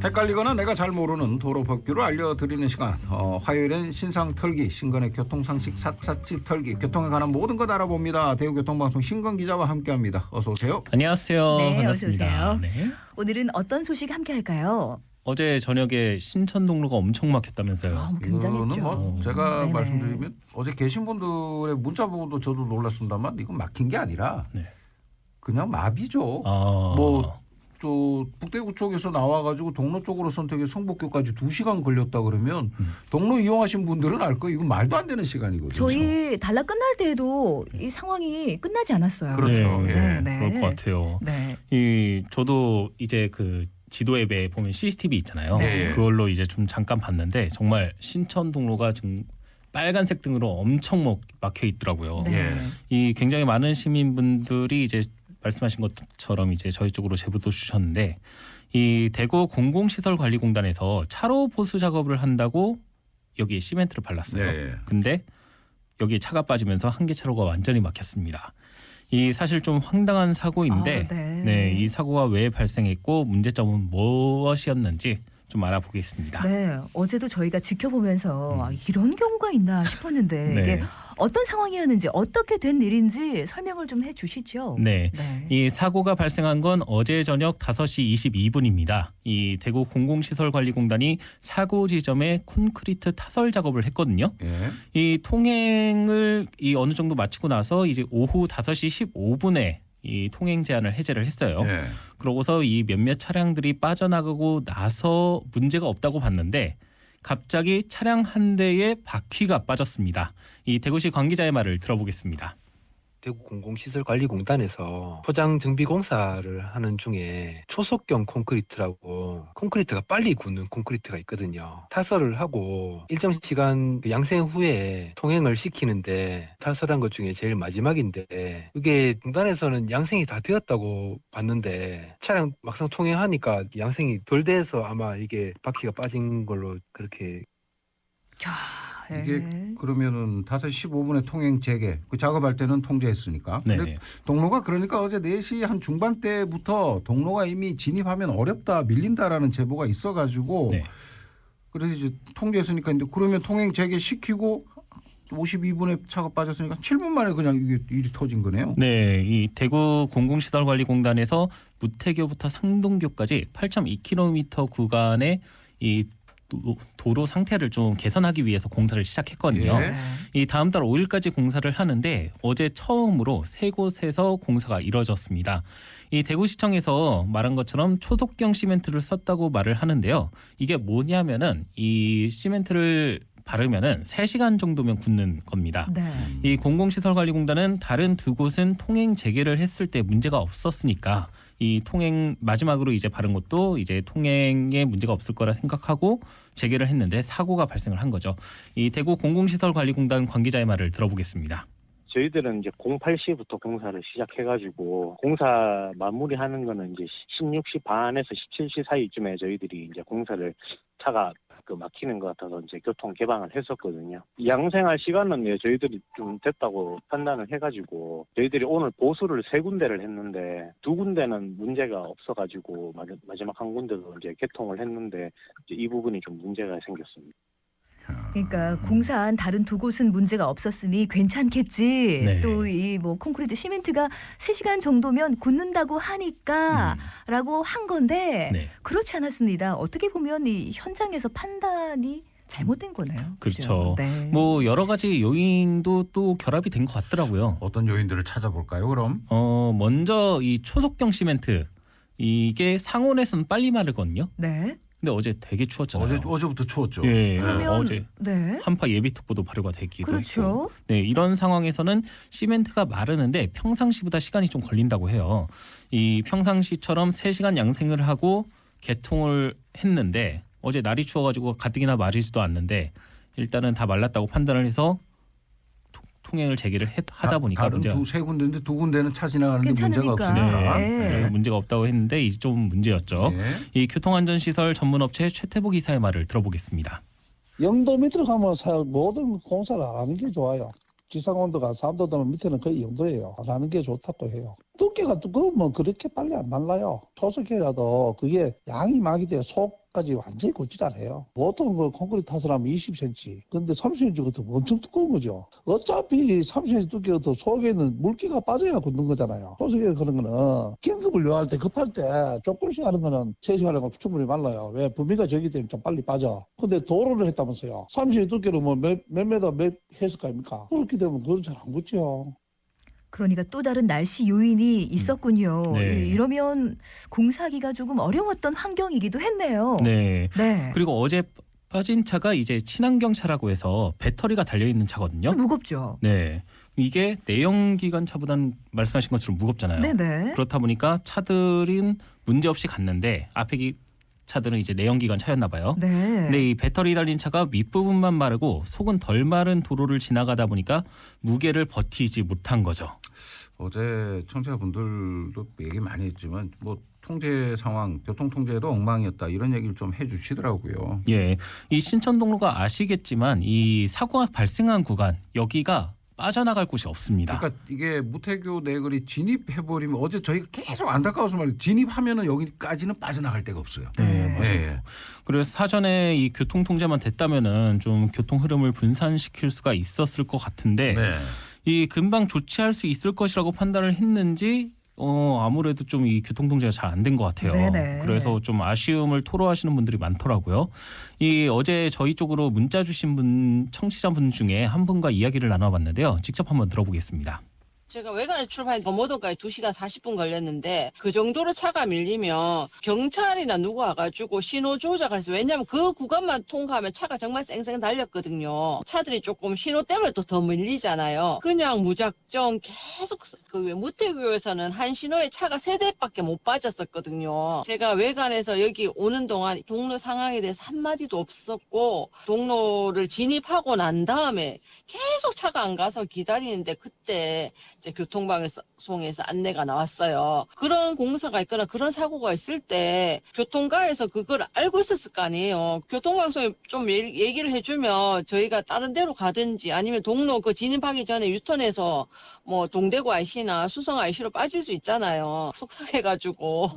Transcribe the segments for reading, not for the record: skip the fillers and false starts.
헷갈리거나 내가 잘 모르는 도로 법규를 알려드리는 시간. 화요일엔 신상 털기, 신건의 교통상식 샅샅이 털기, 교통에 관한 모든 것 알아봅니다. 대구교통방송 신건 기자와 함께합니다. 어서 오세요. 안녕하세요. 네, 반갑습니다. 어서 오세요. 오늘은 어떤 소식 함께할까요? 어제 저녁에 신천동로가 엄청 막혔다면서요. 굉장했죠. 이거는 제가 네네. 말씀드리면 어제 계신 분들의 문자 보고도 저도 놀랐습니다만 이건 막힌 게 아니라 네. 그냥 마비죠. 또 북대구 쪽에서 나와가지고 동로 쪽으로 선택해 성북교까지 2시간 걸렸다 그러면 동로 이용하신 분들은 알 거예요. 이건 말도 안 되는 시간이거든요. 저희 단락 끝날 때도 이 상황이 끝나지 않았어요. 그렇죠. 네, 네. 그럴 것 같아요. 네. 저도 이제 그 지도 앱에 보면 CCTV 있잖아요. 네. 그걸로 이제 좀 잠깐 봤는데 정말 신천동로가 지금 빨간색 등으로 엄청 막혀 있더라고요. 네. 예. 이 굉장히 많은 시민분들이 이제 말씀하신 것처럼 이제 저희 쪽으로 제보도 주셨는데 이 대구 공공시설관리공단에서 차로 보수 작업을 한다고 여기에 시멘트를 발랐어요. 네. 근데 여기에 차가 빠지면서 한 개 차로가 완전히 막혔습니다. 이 사실 좀 황당한 사고인데 네. 이 사고가 왜 발생했고 문제점은 무엇이었는지 좀 알아보겠습니다. 네. 어제도 저희가 지켜보면서 이런 경우가 있나 싶었는데 네. 이게 어떤 상황이었는지 어떻게 된 일인지 설명을 좀 해주시죠. 네. 네. 이 사고가 발생한 건 어제 저녁 5시 22분입니다. 이 대구 공공시설관리공단이 사고 지점에 콘크리트 타설 작업을 했거든요. 예. 이 통행을 어느 정도 마치고 나서 이제 오후 5시 15분에 이 통행 제한을 해제를 했어요. 예. 그러고서 이 몇몇 차량들이 빠져나가고 나서 문제가 없다고 봤는데 갑자기 차량 한 대에 바퀴가 빠졌습니다. 이 대구시 관계자의 말을 들어보겠습니다. 대구 공공시설관리공단에서 포장 정비 공사를 하는 중에 초속경 콘크리트라고 콘크리트가 빨리 굳는 콘크리트가 있거든요. 타설을 하고 일정 시간 양생 후에 통행을 시키는데 타설한 것 중에 제일 마지막인데 이게 공단에서는 양생이 다 되었다고 봤는데 차량 막상 통행하니까 양생이 덜 돼서 아마 이게 바퀴가 빠진 걸로 그렇게 이게 네. 그러면은 5시 15분에 통행 재개. 그 작업할 때는 통제했으니까. 네. 근데 동로가 그러니까 어제 4시 한 중반 때부터 동로가 이미 진입하면 어렵다, 밀린다라는 제보가 있어가지고 네. 그래서 이제 통제했으니까 이제 그러면 통행 재개 시키고 52분에 차가 빠졌으니까 7분 만에 그냥 이게 일이 터진 거네요. 네, 이 대구 공공시설관리공단에서 무태교부터 상동교까지 8.2km 구간의 이 도로 상태를 좀 개선하기 위해서 공사를 시작했거든요. 예. 이 다음 달 5일까지 공사를 하는데 어제 처음으로 3곳에서 공사가 이뤄졌습니다. 이 대구시청에서 말한 것처럼 초속경 시멘트를 썼다고 말을 하는데요. 이게 뭐냐면은 이 시멘트를 바르면은 3시간 정도면 굳는 겁니다. 네. 이 공공시설관리공단은 다른 2곳은 통행 재개를 했을 때 문제가 없었으니까 이 통행 마지막으로 이제 바른 것도 이제 통행에 문제가 없을 거라 생각하고 재개를 했는데 사고가 발생을 한 거죠. 이 대구 공공시설관리공단 관계자의 말을 들어보겠습니다. 저희들은 이제 08시부터 공사를 시작해가지고 공사 마무리하는 거는 이제 16시 반에서 17시 사이쯤에 저희들이 이제 공사를 차가 막히는 것 같아서 이제 교통 개방을 했었거든요. 양생할 시간은 저희들이 좀 됐다고 판단을 해가지고 저희들이 오늘 보수를 3군데를 했는데 2군데는 문제가 없어가지고 마지막 한 군데도 이제 개통을 했는데 이제 이 부분이 좀 문제가 생겼습니다. 그러니까 공사한 다른 2곳은 문제가 없었으니 괜찮겠지. 네. 또 이 뭐 콘크리트 시멘트가 3시간 정도면 굳는다고 하니까라고 한 건데 네. 그렇지 않았습니다. 어떻게 보면 이 현장에서 판단이 잘못된 거네요. 그렇죠. 그죠? 네. 뭐 여러 가지 요인도 또 결합이 된 것 같더라고요. 어떤 요인들을 찾아볼까요? 그럼 먼저 이 초속경 시멘트 이게 상온에서는 빨리 마르거든요. 네. 근데 어제 되게 추웠잖아요. 어제부터 추웠죠. 예, 그러면 어제 네. 한파 예비특보도 발효가 되기도 했고. 그렇죠. 네, 이런 상황에서는 시멘트가 마르는데 평상시보다 시간이 좀 걸린다고 해요. 이 평상시처럼 3시간 양생을 하고 개통을 했는데 어제 날이 추워가지고 가뜩이나 마르지도 않는데 일단은 다 말랐다고 판단을 해서 통행을 재개를 하다 보니까 다른 문제가 2-3군데인데 2군데는 차 지나가는데 문제가 괜찮으니까. 없으니까. 네. 그래서 문제가 없다고 했는데 이제 좀 문제였죠. 예. 이 교통안전시설 전문업체 최태복 이사의 말을 들어보겠습니다. 영도 밑으로 가면 모든 공사를 안 하는 게 좋아요. 지상온도가 3도 되면 밑에는 거의 영도예요. 안 하는 게 좋다고 해요. 또 두께가 두꺼우면 그렇게 빨리 안 말라요. 초석이라도 그게 양이 많기 때문에 속까지 완전히 굳질 않아요. 보통 그 콘크리트 타설하면 20cm. 근데 30cm 같은 엄청 두꺼운 거죠. 어차피 30cm 두께도 속에는 물기가 빠져야 굳는 거잖아요. 초석이 그런 거는 긴급을 요할 때 급할 때 조금씩 하는 거는 3시간 하고 충분히 말라요. 왜? 부미가 적기 때문에 좀 빨리 빠져. 근데 도로를 했다면서요. 30cm 두께로 뭐 몇 메다 몇 했을 거 아닙니까? 그렇게 되면 그건 잘 안 굳죠. 그러니까 또 다른 날씨 요인이 있었군요. 네. 이러면 공사하기가 조금 어려웠던 환경이기도 했네요. 네. 네. 그리고 어제 빠진 차가 이제 친환경 차라고 해서 배터리가 달려 있는 차거든요. 좀 무겁죠. 네. 이게 내연기관 차보다는 말씀하신 것처럼 무겁잖아요. 네네. 그렇다 보니까 차들은 문제 없이 갔는데 앞에 차들은 이제 내연기관 차였나 봐요. 네. 근데 이 배터리 달린 차가 윗부분만 마르고 속은 덜 마른 도로를 지나가다 보니까 무게를 버티지 못한 거죠. 어제 청취자분들도 얘기 많이 했지만 뭐 통제 상황, 교통 통제도 엉망이었다 이런 얘기를 좀 해주시더라고요. 예, 이 신천동로가 아시겠지만 이 사고가 발생한 구간 여기가 빠져나갈 곳이 없습니다. 그러니까 이게 무태교 내거리 진입해버리면 어제 저희가 계속 안타까워서 말이에요. 진입하면은 여기까지는 빠져나갈 데가 없어요. 네, 맞아요. 네. 그래서 사전에 이 교통 통제만 됐다면은 좀 교통 흐름을 분산시킬 수가 있었을 것 같은데 네. 이 금방 조치할 수 있을 것이라고 판단을 했는지 아무래도 좀 이 교통 통제가 잘 안 된 것 같아요. 네네. 그래서 좀 아쉬움을 토로하시는 분들이 많더라고요. 이 어제 저희 쪽으로 문자 주신 분 청취자분 중에 한 분과 이야기를 나눠봤는데요. 직접 한번 들어보겠습니다. 제가 외곽에 출발해 범어도까지 2시간 40분 걸렸는데 그 정도로 차가 밀리면 경찰이나 누구 와가지고 신호 조작을 했어요. 왜냐하면 그 구간만 통과하면 차가 정말 쌩쌩 달렸거든요. 차들이 조금 신호 때문에 또 더 밀리잖아요. 그냥 무작정 계속 그 무태교에서는 한 신호에 차가 3대밖에 못 빠졌었거든요. 제가 외관에서 여기 오는 동안 동로 상황에 대해서 한마디도 없었고 동로를 진입하고 난 다음에 계속 차가 안 가서 기다리는데 그때 이제 교통방송에서 안내가 나왔어요. 그런 공사가 있거나 그런 사고가 있을 때 교통가에서 그걸 알고 있었을 거 아니에요. 교통방송에 좀 얘기를 해주면 저희가 다른 데로 가든지 아니면 동로 그 진입하기 전에 유턴해서 뭐 동대구 IC나 수성 IC로 빠질 수 있잖아요. 속상해가지고.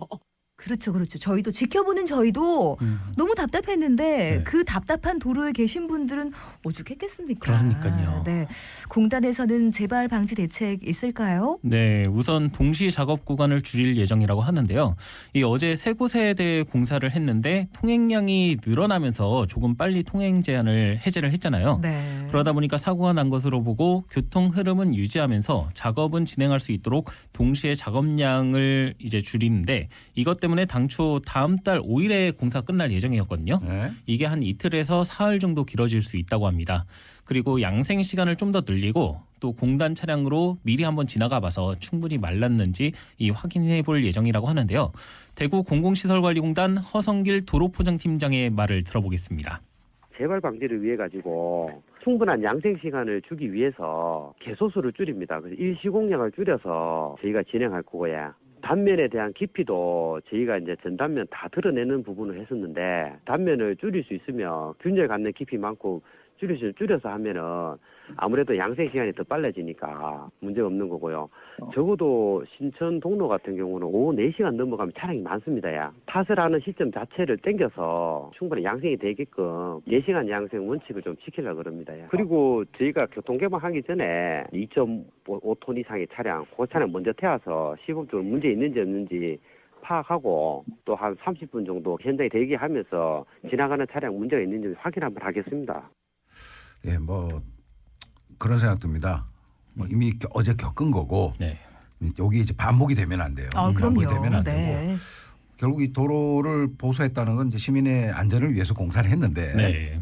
그렇죠, 그렇죠. 저희도 지켜보는 저희도 너무 답답했는데 네. 그 답답한 도로에 계신 분들은 오죽했겠습니까? 그러니까요. 네, 공단에서는 재발 방지 대책 있을까요? 네, 우선 동시 작업 구간을 줄일 예정이라고 하는데요. 이 어제 3곳에 대해 공사를 했는데 통행량이 늘어나면서 조금 빨리 통행 제한을 해제를 했잖아요. 네. 그러다 보니까 사고가 난 것으로 보고 교통 흐름은 유지하면서 작업은 진행할 수 있도록 동시에 작업량을 이제 줄이는데 이것 때문에 당초 다음 달 5일에 공사 끝날 예정이었거든요. 네. 이게 한 이틀에서 사흘 정도 길어질 수 있다고 합니다. 그리고 양생 시간을 좀 더 늘리고 또 공단 차량으로 미리 한번 지나가 봐서 충분히 말랐는지 확인해 볼 예정이라고 하는데요. 대구 공공시설관리공단 허성길 도로포장팀장의 말을 들어보겠습니다. 재발 방지를 위해 가지고 충분한 양생 시간을 주기 위해서 개소수를 줄입니다. 그래서 일시공량을 줄여서 저희가 진행할 거고요. 단면에 대한 깊이도 저희가 이제 전단면 다 드러내는 부분을 했었는데 단면을 줄일 수 있으면 균열 갖는 깊이만큼 줄여서 하면은 아무래도 양생 시간이 더 빨라지니까 문제가 없는 거고요. 적어도 신천 동로 같은 경우는 오후 4시간 넘어가면 차량이 많습니다. 야. 타설하는 시점 자체를 땡겨서 충분히 양생이 되게끔 4시간 양생 원칙을 좀 지키려고 그럽니다. 야. 그리고 저희가 교통개방하기 전에 2.5톤 이상의 차량, 그 차량 먼저 태워서 시범적으로 문제 있는지 없는지 파악하고 또 한 30분 정도 현장에 대기하면서 지나가는 차량 문제가 있는지 확인 한번 하겠습니다. 예, 뭐 그런 생각 듭니다. 뭐 이미 어제 겪은 거고 네. 여기 이제 반복이 되면 안 돼요. 그럼요. 반복이 되면 안 네. 되고 결국 이 도로를 보수했다는 건 이제 시민의 안전을 위해서 공사를 했는데 네.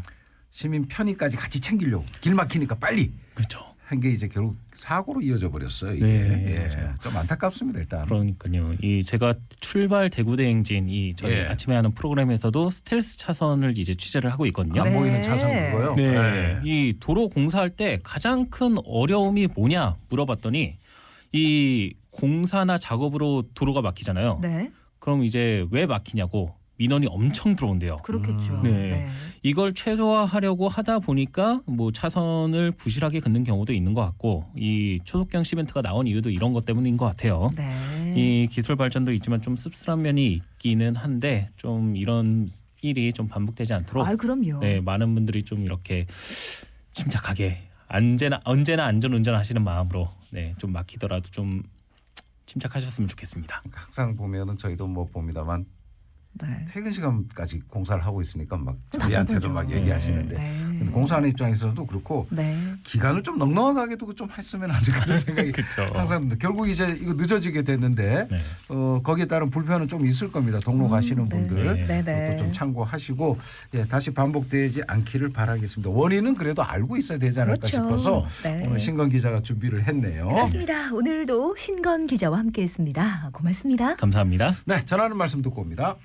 시민 편의까지 같이 챙기려고 길 막히니까 빨리 그렇죠. 한 게 이제 결국 사고로 이어져 버렸어요. 이게. 네, 예, 좀 안타깝습니다 일단. 그러니까요. 제가 출발 대구 대행진 저희 예. 아침에 하는 프로그램에서도 스텔스 차선을 이제 취재를 하고 있거든요. 안 네. 보이는 차선 그거요. 네. 이 도로 공사할 때 가장 큰 어려움이 뭐냐 물어봤더니 이 공사나 작업으로 도로가 막히잖아요. 네, 그럼 이제 왜 막히냐고 민원이 엄청 들어온대요. 그렇겠죠. 네. 이걸 최소화하려고 하다 보니까 뭐 차선을 부실하게 긋는 경우도 있는 것 같고 이 초속경 시멘트가 나온 이유도 이런 것 때문인 것 같아요. 네. 이 기술 발전도 있지만 좀 씁쓸한 면이 있기는 한데 좀 이런 일이 좀 반복되지 않도록 아, 그럼요. 네, 많은 분들이 좀 이렇게 침착하게 언제나 안전 운전하시는 마음으로 네, 좀 막히더라도 좀 침착하셨으면 좋겠습니다. 항상 보면은 저희도 뭐 봅니다만 네. 퇴근 시간까지 공사를 하고 있으니까 막 저희한테도 막 답답하죠. 얘기하시는데 네. 근데 공사하는 입장에서도 그렇고 네. 기간을 좀 넉넉하게도 좀 했으면 안 될까 생각이 그렇죠. 항상 결국 이제 이거 늦어지게 됐는데 네. 거기에 따른 불편은 좀 있을 겁니다. 동로 가시는 네. 분들 네. 그것도 좀 참고하시고 예, 다시 반복되지 않기를 바라겠습니다. 원인은 그래도 알고 있어야 되지 않을까 그렇죠. 싶어서 네. 오늘 신건 기자가 준비를 했네요. 그렇습니다. 오늘도 신건 기자와 함께했습니다. 고맙습니다. 감사합니다. 네, 전하는 말씀 듣고 옵니다.